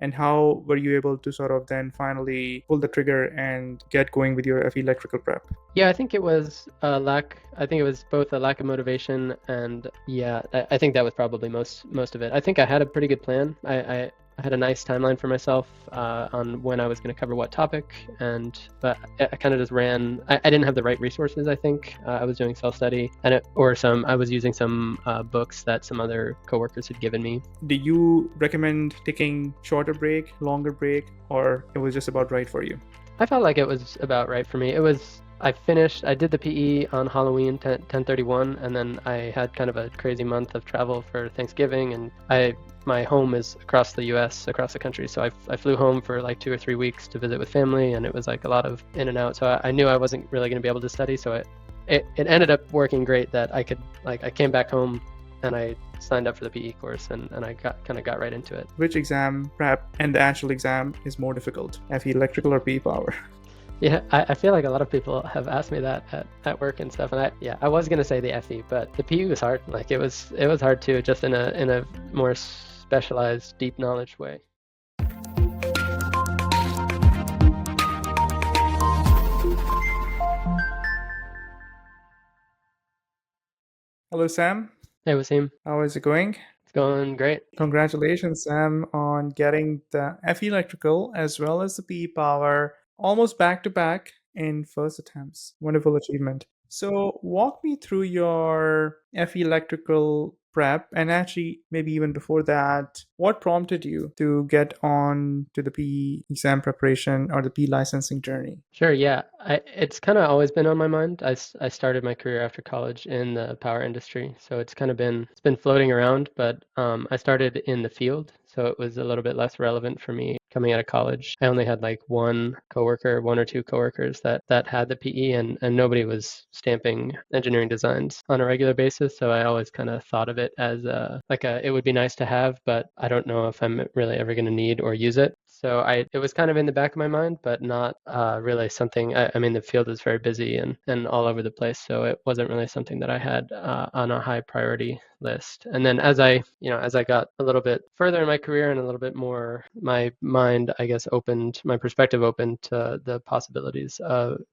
and how were you able to sort of then finally pull the trigger and get going with your FE electrical prep? Yeah, I think it was a lack. I think it was both a lack of motivation and yeah, I think that was probably most of it. I think I had a pretty good plan. I had a nice timeline for myself on when I was going to cover what topic, but I kind of just ran. I didn't have the right resources. I think I was doing self study I was using some books that some other coworkers had given me. Do you recommend taking shorter break, longer break, or it was just about right for you? I felt like it was about right for me. I did the PE on Halloween 10/31, and then I had kind of a crazy month of travel for Thanksgiving, and my home is across the US, across the country, so I flew home for like 2 or 3 weeks to visit with family, and it was like a lot of in and out, so I knew I wasn't really going to be able to study, so it ended up working great that I came back home and I signed up for the PE course and I got right into it. Which exam prep and the actual exam is more difficult, FE electrical or PE power? Yeah, I feel like a lot of people have asked me that at work and stuff, and I was gonna say the FE, but the PE was hard. Like it was hard too, just in a more specialized, deep knowledge way. Hello, Sam. Hey, Wasim, How is it going? it's going great. Congratulations, Sam, on getting the FE electrical as well as the PE power almost back to back in first attempts. Wonderful achievement. So, walk me through your FE electrical prep, and actually, maybe even before that, what prompted you to get on to the PE exam preparation or the PE licensing journey? Sure, yeah. It's kind of always been on my mind. I started my career after college in the power industry, so it's been floating around, but I started in the field, so it was a little bit less relevant for me coming out of college. I only had like one or two coworkers that had the PE, and nobody was stamping engineering designs on a regular basis, so I always kind of thought of it as it would be nice to have, but I don't know if I'm really ever going to need or use it. So it was kind of in the back of my mind, but not really something. I mean, the field is very busy and all over the place, so it wasn't really something that I had on a high priority list. And then as I got a little bit further in my career and a little bit more, my mind, I guess, my perspective opened to the possibilities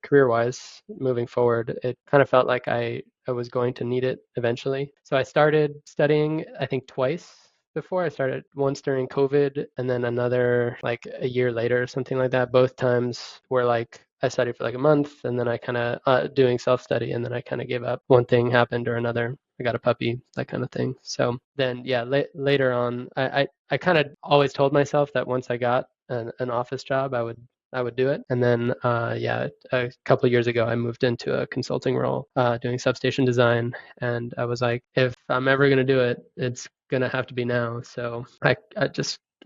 career-wise moving forward. It kind of felt like I was going to need it eventually. So I started studying, I think, twice before. I started once during COVID and then another like a year later, something like that. Both times were like I studied for like a month and then I kind of doing self study and then I kind of gave up. One thing happened or another. I got a puppy, that kind of thing. So then, yeah, later on, I kind of always told myself that once I got an office job, I would do it. And then, yeah, a couple of years ago, I moved into a consulting role doing substation design. And I was like, if I'm ever going to do it, it's going to have to be now. So I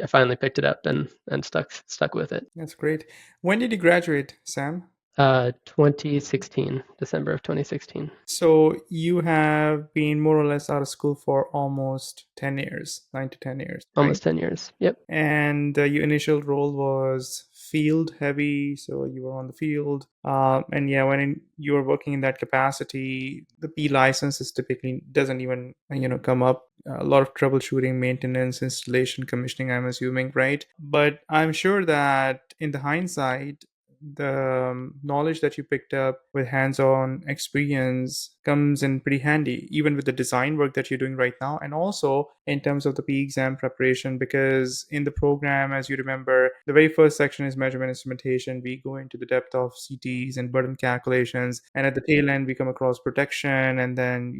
finally picked it up and stuck with it. That's great. When did you graduate, Sam? 2016, December of 2016. So you have been more or less out of school for almost 10 years, 9 to 10 years, right? Almost 10 years. Yep. And your initial role was field heavy, so you were on the field. And yeah, you were working in that capacity, the P licenses typically doesn't even come up. A lot of troubleshooting, maintenance, installation, commissioning, I'm assuming, right? But I'm sure that in the hindsight, the knowledge that you picked up with hands-on experience comes in pretty handy, even with the design work that you're doing right now, and also in terms of the P exam preparation. Because in the program, as you remember, the very first section is measurement instrumentation. We go into the depth of CTs and burden calculations, and at the tail end we come across protection, and then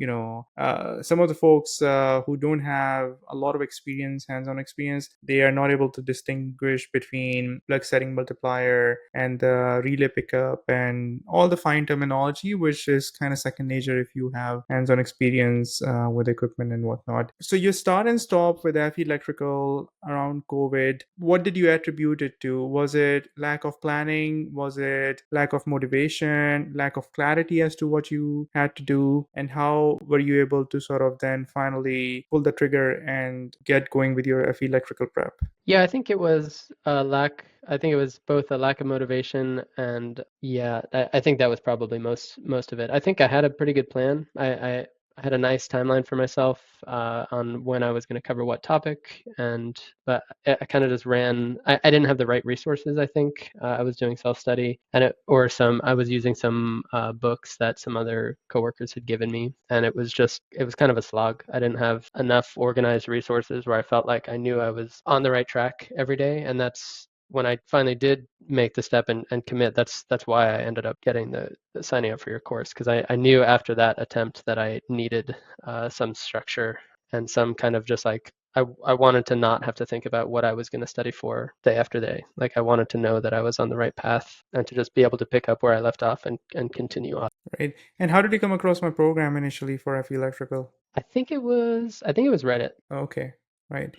some of the folks who don't have a lot of experience, hands-on experience, they are not able to distinguish between plug setting multiplier and the relay pickup and all the fine terminology, which is kind of second nature if you have hands-on experience with equipment and whatnot. So you start and stop with FE electrical around COVID. What did you attribute it to? Was it lack of planning? Was it lack of motivation, lack of clarity as to what you had to do? And how were you able to sort of then finally pull the trigger and get going with your FE electrical prep? Yeah, I think it was a lack. I think it was both a lack of motivation and yeah, I think that was probably most of it. I think I had a pretty good plan. I had a nice timeline for myself on when I was going to cover what topic, and but I kind of just ran. I didn't have the right resources. I think I was doing self study, and I was using some books that some other coworkers had given me, and it was kind of a slog. I didn't have enough organized resources where I felt like I knew I was on the right track every day, and that's when I finally did make the step and commit, that's why I ended up getting the signing up for your course, because I knew after that attempt that I needed some structure and some kind of just like I wanted to not have to think about what I was going to study for day after day. Like I wanted to know that I was on the right path and to just be able to pick up where I left off and continue on. Right. And how did you come across my program initially for FE Electrical? I think it was Reddit. Okay, right.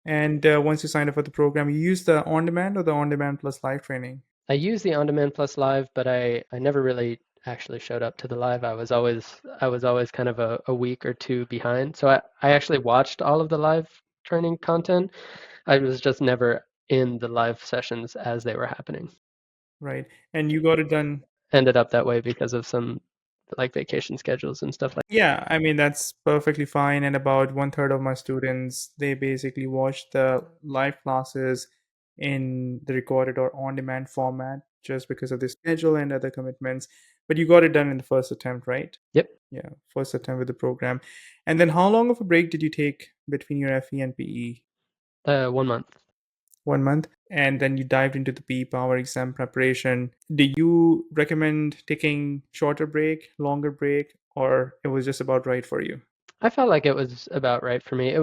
And once you signed up for the program, you used the on demand or the on demand plus live training? I used the on-demand plus live, but I never really actually showed up to the live. I was always kind of a week or two behind. So I actually watched all of the live training content. I was just never in the live sessions as they were happening. Right. And you got it done. Ended up that way because of some like vacation schedules and stuff like Yeah, I mean, that's perfectly fine. And about one third of my students, they basically watch the live classes in the recorded or on demand format just because of the schedule and other commitments. But you got it done in the first attempt, right? Yep, Yeah, first attempt with the program. And then how long of a break did you take between your FE and PE? 1 month. 1 month. And then you dived into the PE Power exam preparation. Do you recommend taking shorter break, longer break, or it was just about right for you? I felt like it was about right for me.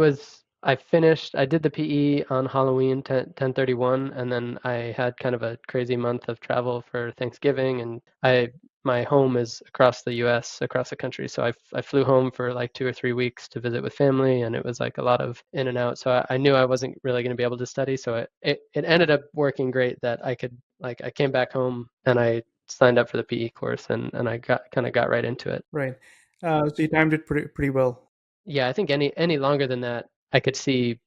I did the PE on Halloween 10/31, and then I had kind of a crazy month of travel for Thanksgiving, and my home is across the US, across the country, so I flew home for like 2 or 3 weeks to visit with family, and it was like a lot of in and out. So I knew I wasn't really going to be able to study, so it ended up working great that I could like I came back home and I signed up for the PE course and I got right into it. Right. So you timed it pretty well. Yeah, I think any longer than that, I could see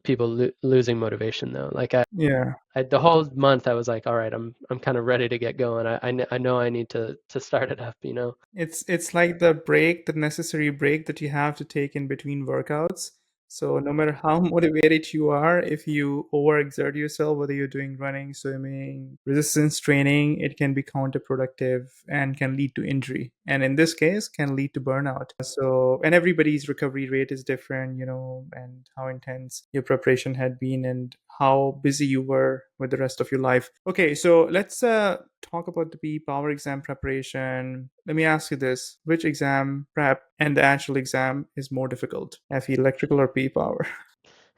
people losing motivation though. Yeah. The whole month, I was like, all right, I'm kind of ready to get going. I know I need to start it up, you know. It's like the break, the necessary break that you have to take in between workouts. So no matter how motivated you are, if you overexert yourself, whether you're doing running, swimming, resistance training, it can be counterproductive and can lead to injury. And in this case, can lead to burnout. So, and everybody's recovery rate is different, and how intense your preparation had been and how busy you were with the rest of your life. Okay, so let's talk about the P power exam preparation. Let me ask you this: which exam prep and the actual exam is more difficult, FE electrical or P power?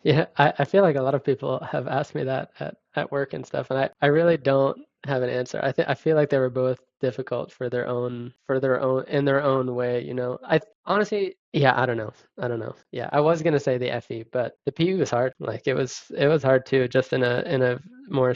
Yeah, I feel like a lot of people have asked me that at work and stuff, and I really don't have an answer. I feel like they were both difficult for their own in their own way, you know. I honestly, yeah, I don't know. I don't know. Yeah, I was gonna say the FE, but the PE was hard. Like it was hard too, just in a more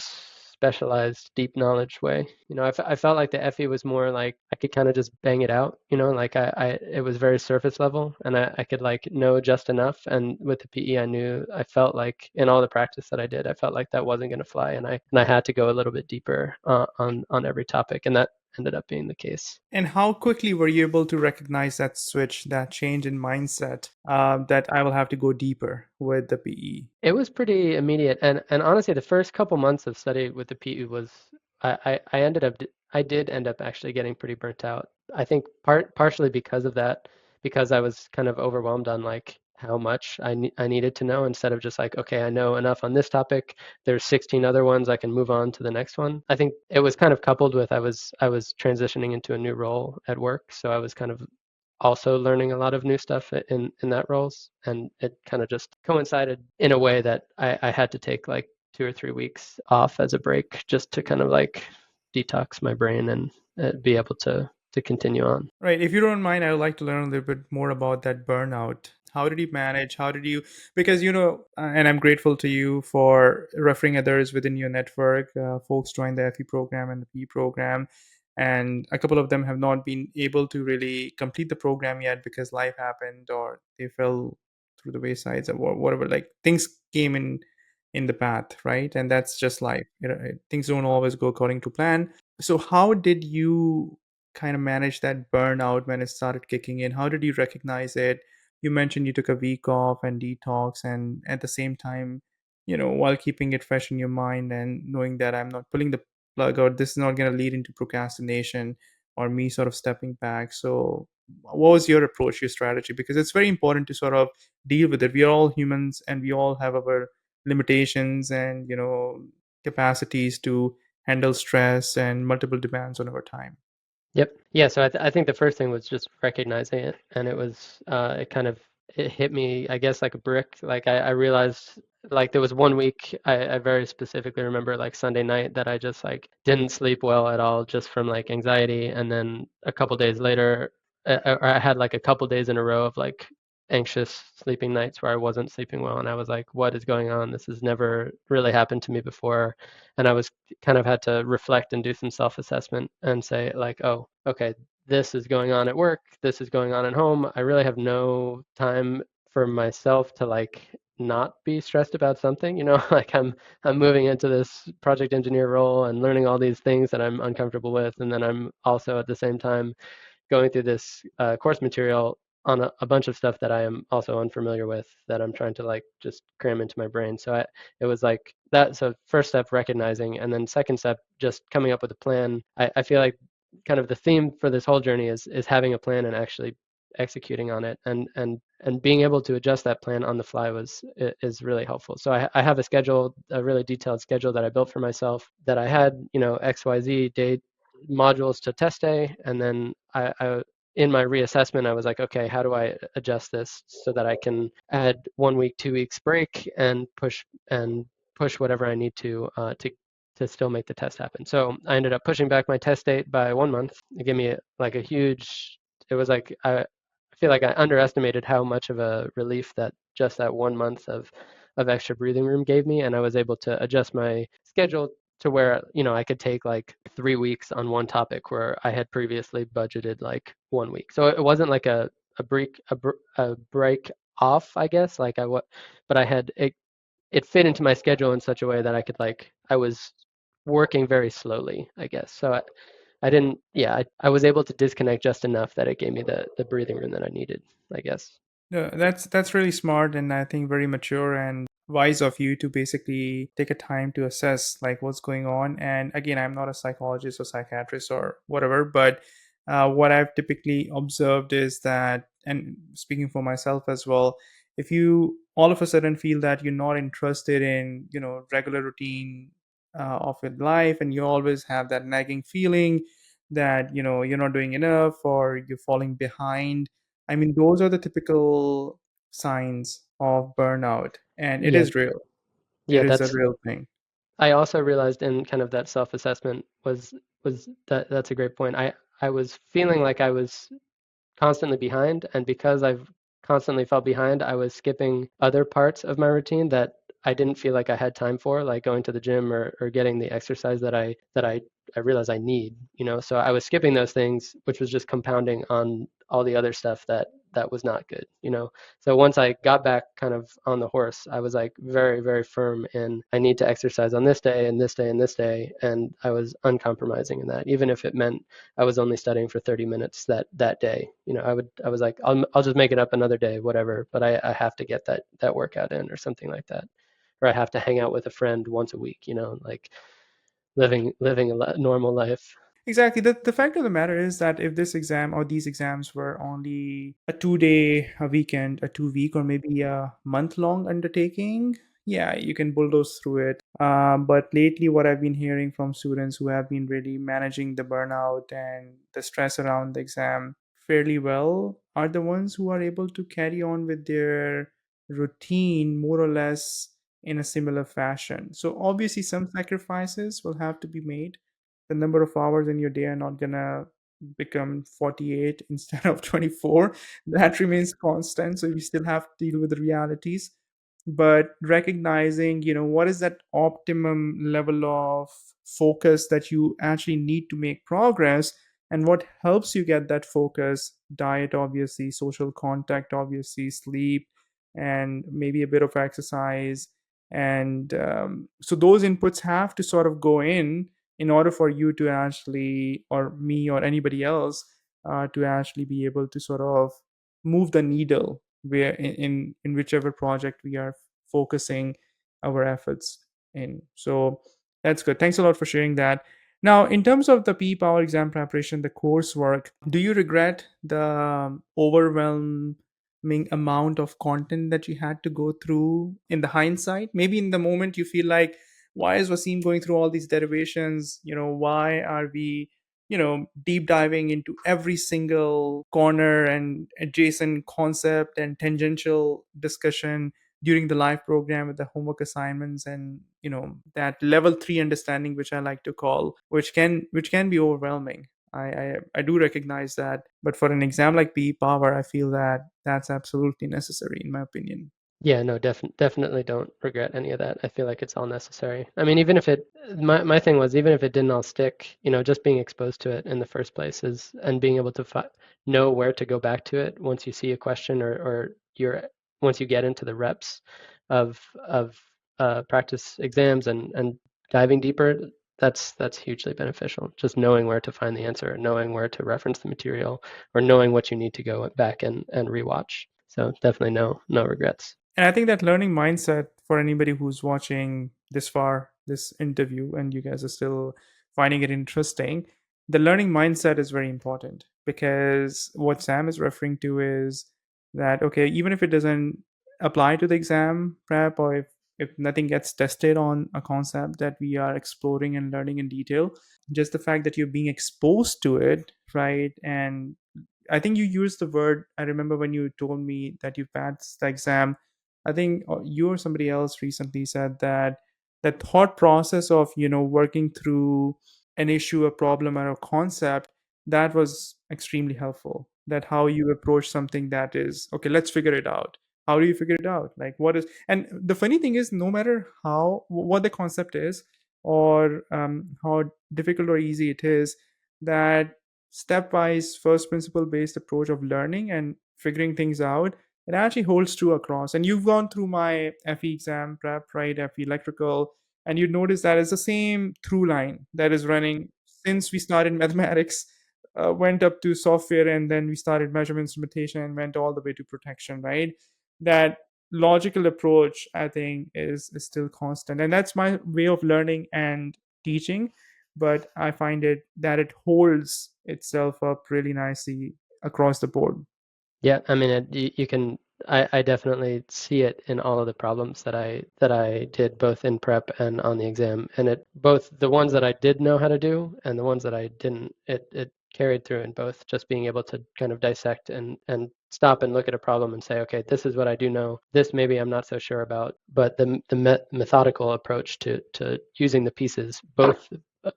specialized, deep knowledge way. You know, I felt like the FE was more like I could kind of just bang it out, you know, like it was very surface level and I could like know just enough. And with the PE, I felt like in all the practice that I did, I felt like that wasn't going to fly. And I had to go a little bit deeper on every topic. And that ended up being the case. And how quickly were you able to recognize that switch, that change in mindset, that I will have to go deeper with the PE? It was pretty immediate, and honestly, the first couple months of study with the PE was I ended up I did end up actually getting pretty burnt out. I think partially because of that, because I was kind of overwhelmed on like how much I needed to know instead of just like, okay, I know enough on this topic. There's 16 other ones I can move on to the next one. I think it was kind of coupled with I was transitioning into a new role at work, so I was kind of also learning a lot of new stuff in that roles, and it kind of just coincided in a way that I had to take like 2 or 3 weeks off as a break just to kind of like detox my brain and be able to continue on. Right. If you don't mind, I would like to learn a little bit more about that burnout. How did you manage? How did you, because, and I'm grateful to you for referring others within your network. Folks join the FE program and the P program. And a couple of them have not been able to really complete the program yet because life happened or they fell through the waysides or whatever. Like things came in the path, right? And that's just life. Things don't always go according to plan. So how did you kind of manage that burnout when it started kicking in? How did you recognize it? You mentioned you took a week off and detox, and at the same time, while keeping it fresh in your mind and knowing that I'm not pulling the plug out, this is not going to lead into procrastination or me sort of stepping back. So, what was your approach, your strategy? Because it's very important to sort of deal with it. We are all humans and we all have our limitations and, capacities to handle stress and multiple demands on our time. Yep. Yeah, so I think the first thing was just recognizing it, and it was it kind of it hit me, I guess, like a brick. Like I realized like there was one week I very specifically remember like Sunday night that I just like didn't sleep well at all just from like anxiety, and then a couple days later I had like a couple days in a row of like anxious sleeping nights where I wasn't sleeping well, and I was like, what is going on? This has never really happened to me before. And I was kind of had to reflect and do some self-assessment and say like, oh, okay, this is going on at work, this is going on at home. I really have no time for myself to like not be stressed about something, like I'm moving into this project engineer role and learning all these things that I'm uncomfortable with, and then I'm also at the same time going through this course material on a bunch of stuff that I am also unfamiliar with that I'm trying to like just cram into my brain. So it was like that. So first step, recognizing, and then second step, just coming up with a plan. I feel like kind of the theme for this whole journey is having a plan and actually executing on it, and being able to adjust that plan on the fly is really helpful. So I have a schedule, a really detailed schedule that I built for myself, that I had, XYZ day modules to test day, and then I in my reassessment I was like, okay, how do I adjust this so that I can add 1 week, 2 weeks break and push whatever I need to still make the test happen. So I ended up pushing back my test date by 1 month. It gave me like a huge. It was like I feel like I underestimated how much of a relief that just that 1 month of extra breathing room gave me, and I was able to adjust my schedule to where I could take like 3 weeks on one topic where I had previously budgeted like 1 week. So it wasn't like a break off, I guess. Like but I had it fit into my schedule in such a way that I was working very slowly, I guess. So I didn't, yeah, I was able to disconnect just enough that it gave me the breathing room that I needed, I guess. No, that's really smart and I think very mature and wise of you to basically take a time to assess like what's going on. And again, I'm not a psychologist or psychiatrist or whatever, but what I've typically observed is that, and speaking for myself as well, if you all of a sudden feel that you're not interested in regular routine of your life, and you always have that nagging feeling that you're not doing enough or you're falling behind. I mean, those are the typical signs of burnout, and it Yeah, is real. It yeah, is a real thing. I also realized in kind of that self-assessment was that's a great point. I was feeling like I was constantly behind, and because I've constantly felt behind, I was skipping other parts of my routine that I didn't feel like I had time for, like going to the gym or getting the exercise that I realized I need, So I was skipping those things, which was just compounding on all the other stuff that was not good. So once I got back kind of on the horse, I was like very, very firm in I need to exercise on this day and this day and this day, and I was uncompromising in that, even if it meant I was only studying for 30 minutes that day. I was like, I'll just make it up another day, whatever. But I have to get that workout in or something like that, or I have to hang out with a friend once a week. Like living a normal life. Exactly. The fact of the matter is that if this exam or these exams were only a 2 day, a weekend, a 2 week, or maybe a month long undertaking, yeah, you can bulldoze through it. But lately, what I've been hearing from students who have been really managing the burnout and the stress around the exam fairly well are the ones who are able to carry on with their routine more or less in a similar fashion. So, obviously, some sacrifices will have to be made. The number of hours in your day are not gonna become 48 instead of 24. That remains constant, so you still have to deal with the realities. But recognizing, what is that optimum level of focus that you actually need to make progress, and what helps you get that focus: diet, obviously, social contact, obviously, sleep, and maybe a bit of exercise. And so those inputs have to sort of go in, in order for you to actually, or me or anybody else, to actually be able to sort of move the needle where in whichever project we are focusing our efforts in. So that's good. Thanks a lot for sharing that. Now, in terms of the P Power exam preparation, the coursework, do you regret the overwhelming amount of content that you had to go through in the hindsight? Maybe in the moment you feel like, why is Wasim going through all these derivations? Why are we, deep diving into every single corner and adjacent concept and tangential discussion during the live program with the homework assignments, and that level 3 understanding, which I like to call, which can be overwhelming. I do recognize that, but for an exam like PE Power, I feel that that's absolutely necessary, in my opinion. Yeah, no, definitely don't regret any of that. I feel like it's all necessary. I mean, even if my thing was, even if it didn't all stick, just being exposed to it in the first place is, and being able to know where to go back to it once you see a question, or once you get into the reps of practice exams and diving deeper, that's hugely beneficial. Just knowing where to find the answer, knowing where to reference the material, or knowing what you need to go back and rewatch. So definitely no regrets. And I think that learning mindset, for anybody who's watching this far, this interview, and you guys are still finding it interesting, the learning mindset is very important, because what Sam is referring to is that, okay, even if it doesn't apply to the exam prep, or if nothing gets tested on a concept that we are exploring and learning in detail, just the fact that you're being exposed to it, right? And I think you used the word, I remember when you told me that you passed the exam. I think you or somebody else recently said that the thought process of, working through an issue, a problem, or a concept, that was extremely helpful. That how you approach something, that is, okay, let's figure it out. How do you figure it out? Like, what is, and the funny thing is, no matter what the concept is, or how difficult or easy it is, that stepwise first principle based approach of learning and figuring things out, it actually holds true across. And you've gone through my FE exam prep, right? FE electrical, and you notice that it's the same through line that is running since we started mathematics, went up to software, and then we started measurement instrumentation and went all the way to protection, right? That logical approach, I think, is still constant, and that's my way of learning and teaching. But I find it that it holds itself up really nicely across the board. Yeah, I mean, you can. I definitely see it in all of the problems that I did both in prep and on the exam, and it both the ones that I did know how to do and the ones that I didn't. It carried through in both. Just being able to kind of dissect and stop and look at a problem and say, okay, this is what I do know. This maybe I'm not so sure about, but the methodical approach to using the pieces, both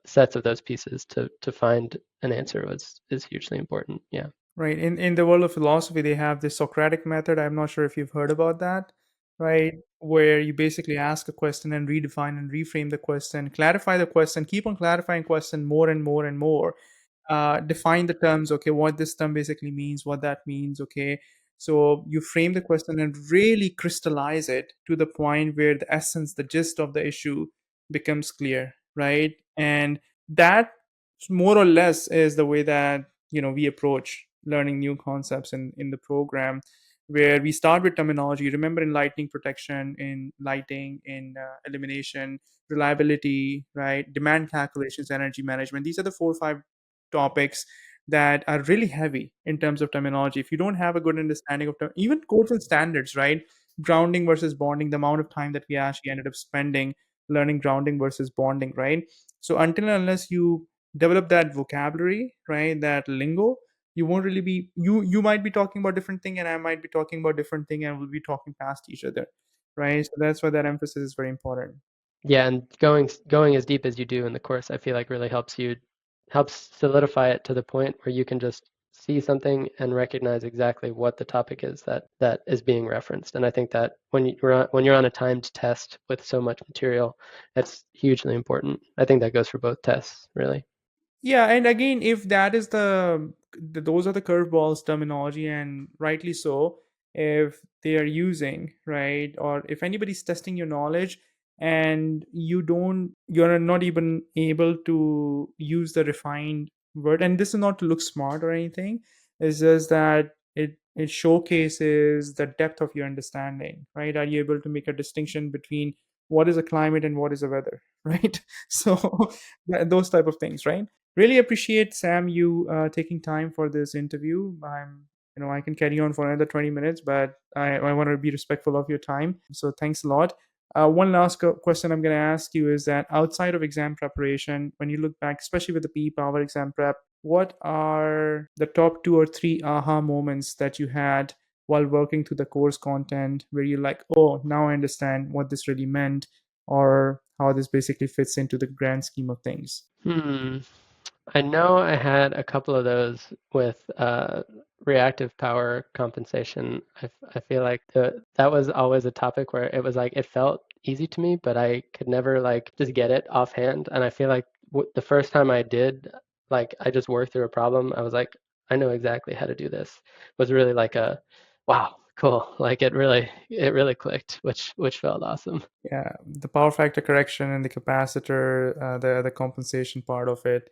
sets of those pieces to find an answer is hugely important. Yeah. Right. In the world of philosophy, they have this Socratic method. I'm not sure if you've heard about that, right? Where you basically ask a question and redefine and reframe the question, clarify the question, keep on clarifying question more and more and more, define the terms. Okay, what this term basically means, what that means. Okay, so you frame the question and really crystallize it to the point where the essence, the gist of the issue becomes clear, right? And that more or less is the way that we approach learning new concepts in the program, where we start with terminology. Remember, in lightning protection, in lighting, in elimination, reliability, right, demand calculations, energy management, these are the 4 or 5 topics that are really heavy in terms of terminology. If you don't have a good understanding of even codes and standards, right, grounding versus bonding, the amount of time that we actually ended up spending learning grounding versus bonding, right? So until and unless you develop that vocabulary, right, that lingo, you won't really be, you might be talking about different thing, and I might be talking about different thing, and we'll be talking past each other, right? So that's why that emphasis is very important. Yeah, and going as deep as you do in the course, I feel like really helps solidify it to the point where you can just see something and recognize exactly what the topic is that is being referenced. And I think that when you're on a timed test with so much material, it's hugely important. I think that goes for both tests, really. Yeah, and again, if that is those are the curveballs terminology, and rightly so, if they are using, right, or if anybody's testing your knowledge, and you're not even able to use the refined word. And this is not to look smart or anything, it's just that it showcases the depth of your understanding, right? Are you able to make a distinction between what is a climate and what is a weather, right? So those type of things, right? Really appreciate, Sam, you taking time for this interview. I can carry on for another 20 minutes, but I want to be respectful of your time, so thanks a lot. One last question I'm going to ask you is that outside of exam preparation, when you look back, especially with the PE Power exam prep, what are the top two or three aha moments that you had while working through the course content where you're like, oh, now I understand what this really meant, or how this basically fits into the grand scheme of things? Hmm. I know I had a couple of those with reactive power compensation. I feel like that was always a topic where it was like it felt easy to me, but I could never like just get it offhand. And I feel like the first time I did, like I just worked through a problem, I was like, I know exactly how to do this. It was really like a wow, cool. Like it really clicked, which felt awesome. Yeah, the power factor correction and the capacitor, the compensation part of it.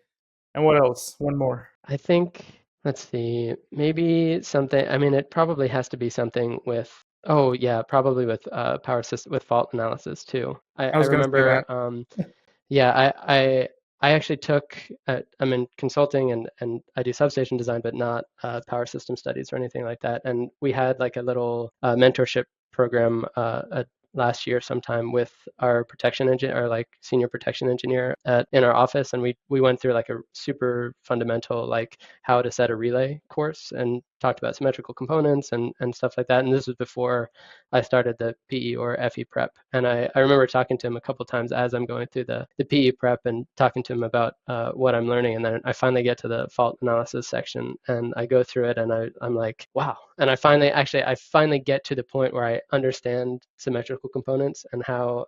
And what else? One more. I think, let's see, maybe something, I mean, it probably has to be something with, oh yeah, probably with power system, with fault analysis too. I, I I was going to say remember, that. yeah, I actually took, I'm in consulting and I do substation design, but not power system studies or anything like that. And we had like a little mentorship program last year sometime with our protection engineer, our like senior protection engineer in our office, and we went through like a super fundamental like how to set a relay course and talked about symmetrical components and stuff like that. And this was before I started the PE or FE prep. And I remember talking to him a couple times as I'm going through the PE prep and talking to him about what I'm learning. And then I finally get to the fault analysis section and I go through it and I'm like, wow. And I finally get to the point where I understand symmetrical components and how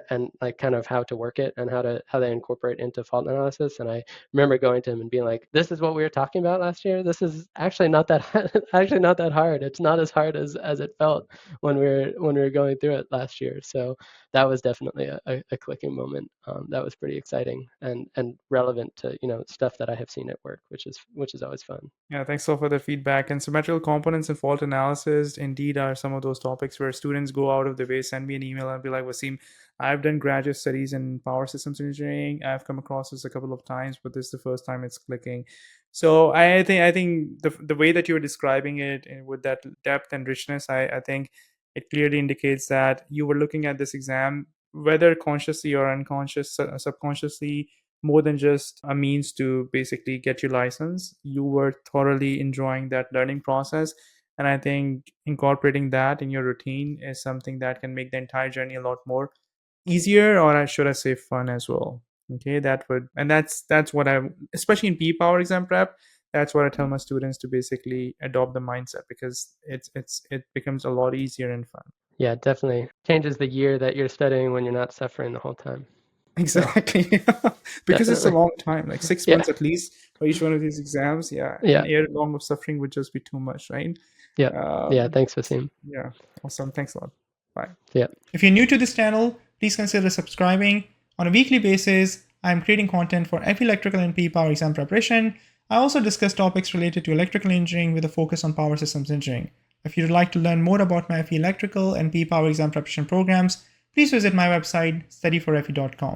and like kind of how to work it and how they incorporate into fault analysis. And I remember going to him and being like, "This is what we were talking about last year. This is actually not that actually not that hard. It's not as hard as it felt when we were going through it last year." So that was definitely a clicking moment. That was pretty exciting and relevant to stuff that I have seen at work, which is always fun. Yeah, thanks so for the feedback. And symmetrical components and fault analysis indeed are some of those topics where students go out of their way, send me an email and be like, Wasim, I've done graduate studies in power systems engineering. I've come across this a couple of times, but this is the first time it's clicking. So I think the way that you're describing it with that depth and richness, I think it clearly indicates that you were looking at this exam, whether consciously or unconscious, subconsciously, more than just a means to basically get your license. You were thoroughly enjoying that learning process. And I think incorporating that in your routine is something that can make the entire journey a lot more easier, or should I say fun as well. Okay, that's what I, especially in P Power exam prep, that's what I tell my students to basically adopt the mindset, because it becomes a lot easier and fun. Yeah, definitely changes the year that you're studying when you're not suffering the whole time. So Exactly. Because it's a definitely, long time, like six yeah, months at least for each one of these exams. Yeah. An yeah, year long of suffering would just be too much, right? yeah, yeah. Um, Thanks, Wasim. yeah. Awesome. Thanks a lot. Bye. Yeah. If you're new to this channel, please consider subscribing. On a weekly basis, I'm creating content for FE Electrical and P Power exam preparation. I also discuss topics related to electrical engineering with a focus on power systems engineering. If you'd like to learn more about my FE Electrical and P Power exam preparation programs, please visit my website, studyforfe.com.